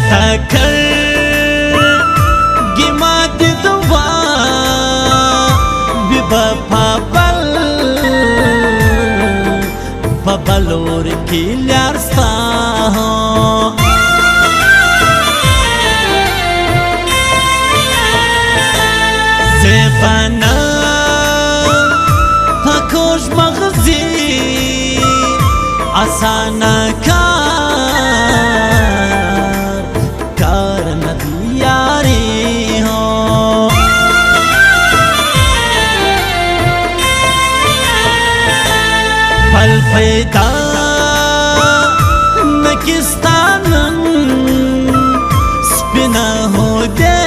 تکر گماد دوا پبلور کی لیارستا زیبانا پاکوش مغزی آسانا کار ندیاری ہو پل پیدا نکستانن سپنا ہو دے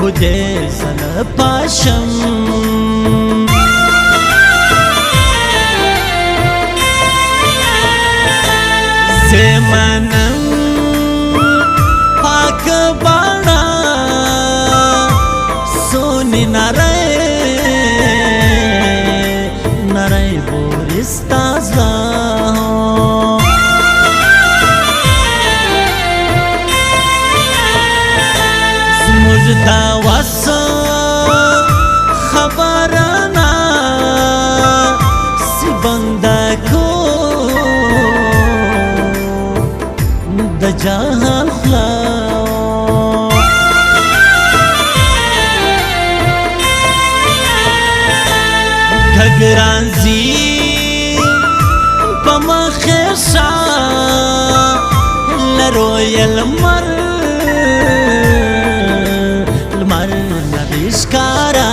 بودے سن پاشم زمانم پاک بانا سونی نرے بورستا زاہو سمجھتا واسا خبرنا سی بندہ کو دا جہان خلاو کگرانزی پمخشا لروی المر نبیشکارا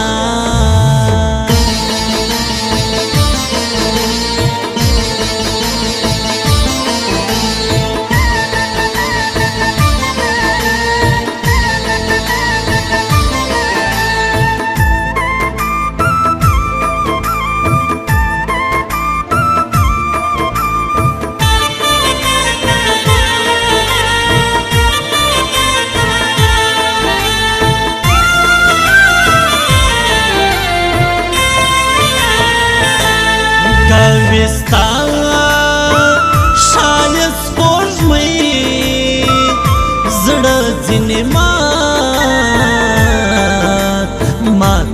کویستا شایست پوشمی زڑ زنی مات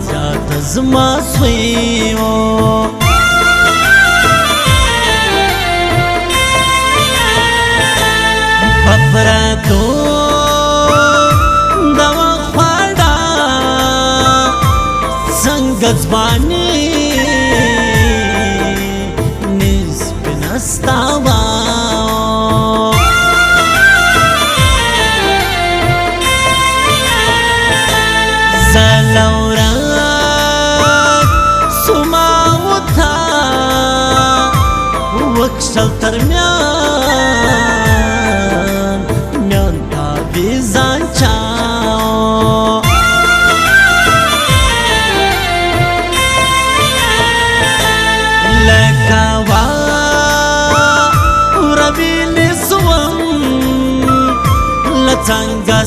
زیاد زما سویو پپراتو دوا خوڑا سنگت بانی استوا زلورات سماوتا وکشل ترمیان میان تابیزان چاو لکوا څنګه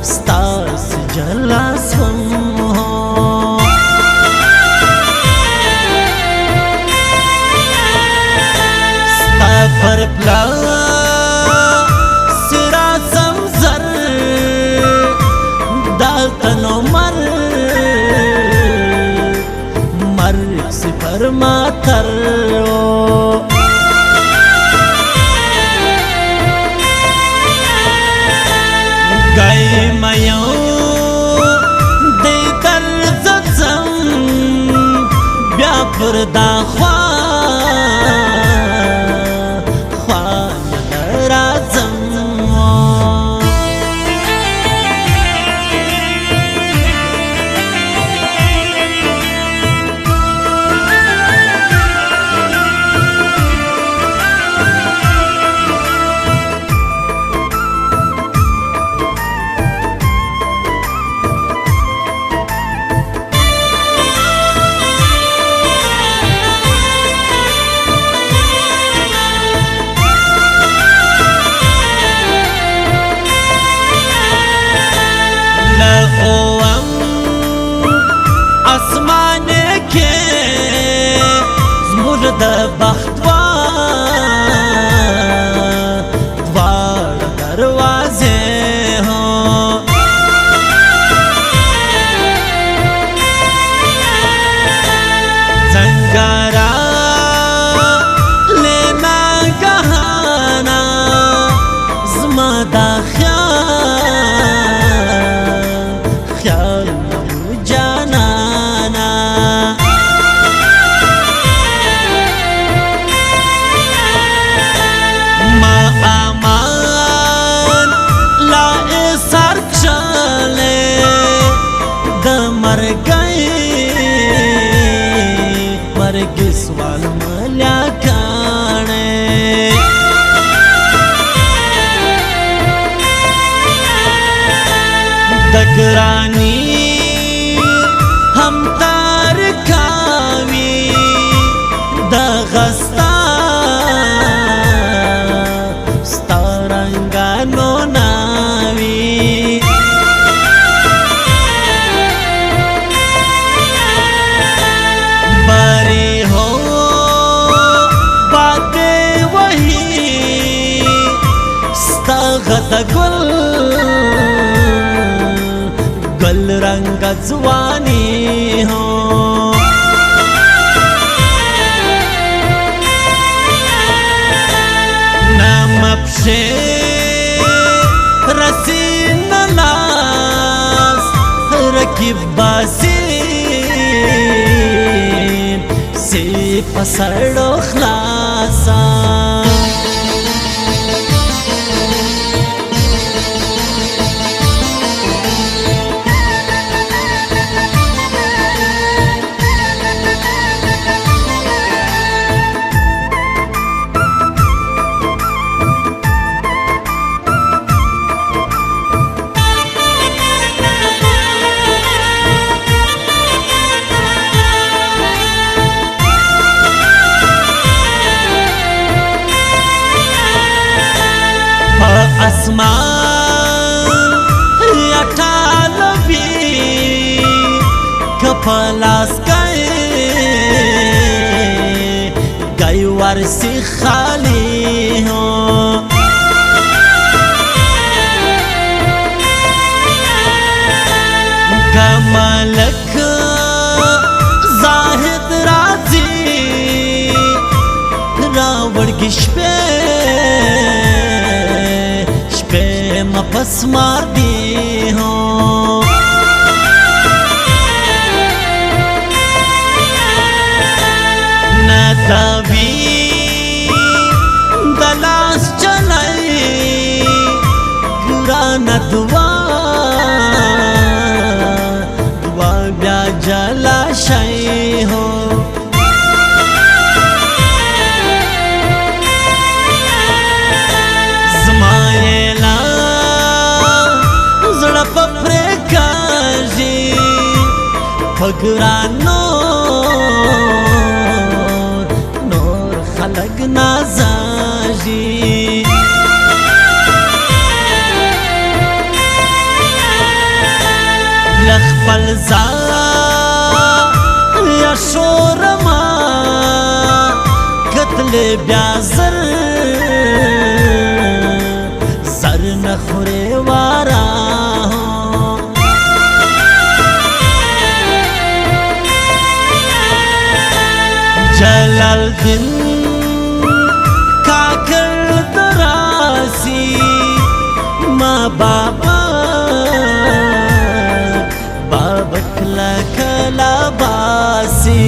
ستا سجلا سم ستا پر پلا سرا سمزر دالتن عمر مرگ سی پر ماتر گئی میو دی در زدزم بیا پر دا خوان درازم गिसवाल मल्या काणे दगरानी हम तार कावी दगस्ता स्तारंगा नो नावी बरी हो बातें वही स्तागत गुल रंग जवानी हो नमपशे रसीन नास रकीब बासी से पसड़ो खलासा आसमान अठालवी कपलास गए वारसी खाली हो कमलक जाहिद राजी रावण गिशपे मपस मार दी हो न तभी दलास चलाई गुरा न दुआ ब्या जलाशय हो फगरानो नोर खलग नाजाजी लखपल जा या शोरमा कत्ले ब्याजर सर नखरे वारा जलालुद्दीन काकर दरासी माँ बाबा बाबकला कलाबासी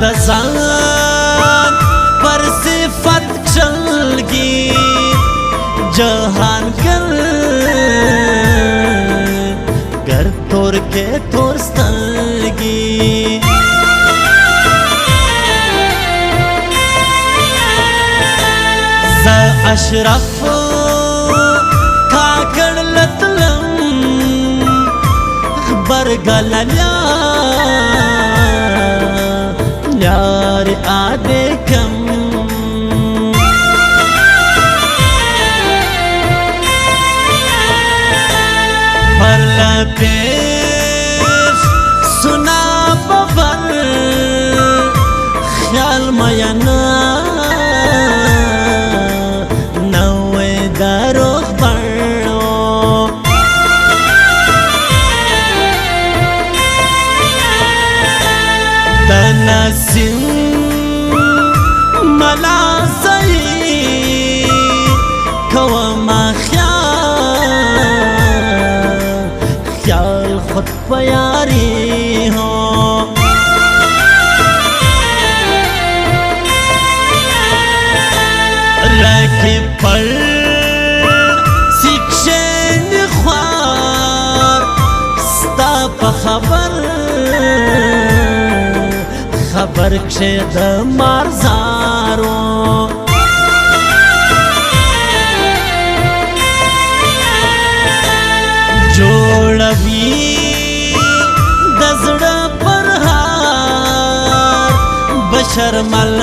दसान पर सिफत चलगी जहान घर तोड़ के तोड़ स्थलगी ज अशरफ काकड़ लतलम बरगलल्या यार आदे कम पर पेश सुना बबर ख्याल मयना नवे दारोग बड़ो یاسین ملا زئی کوما خیال خود پیاری ہو رکھی پر سکشن خوار ستا پا خبر کشی د مارزارو جوړوي د زړه پر هار بشر مل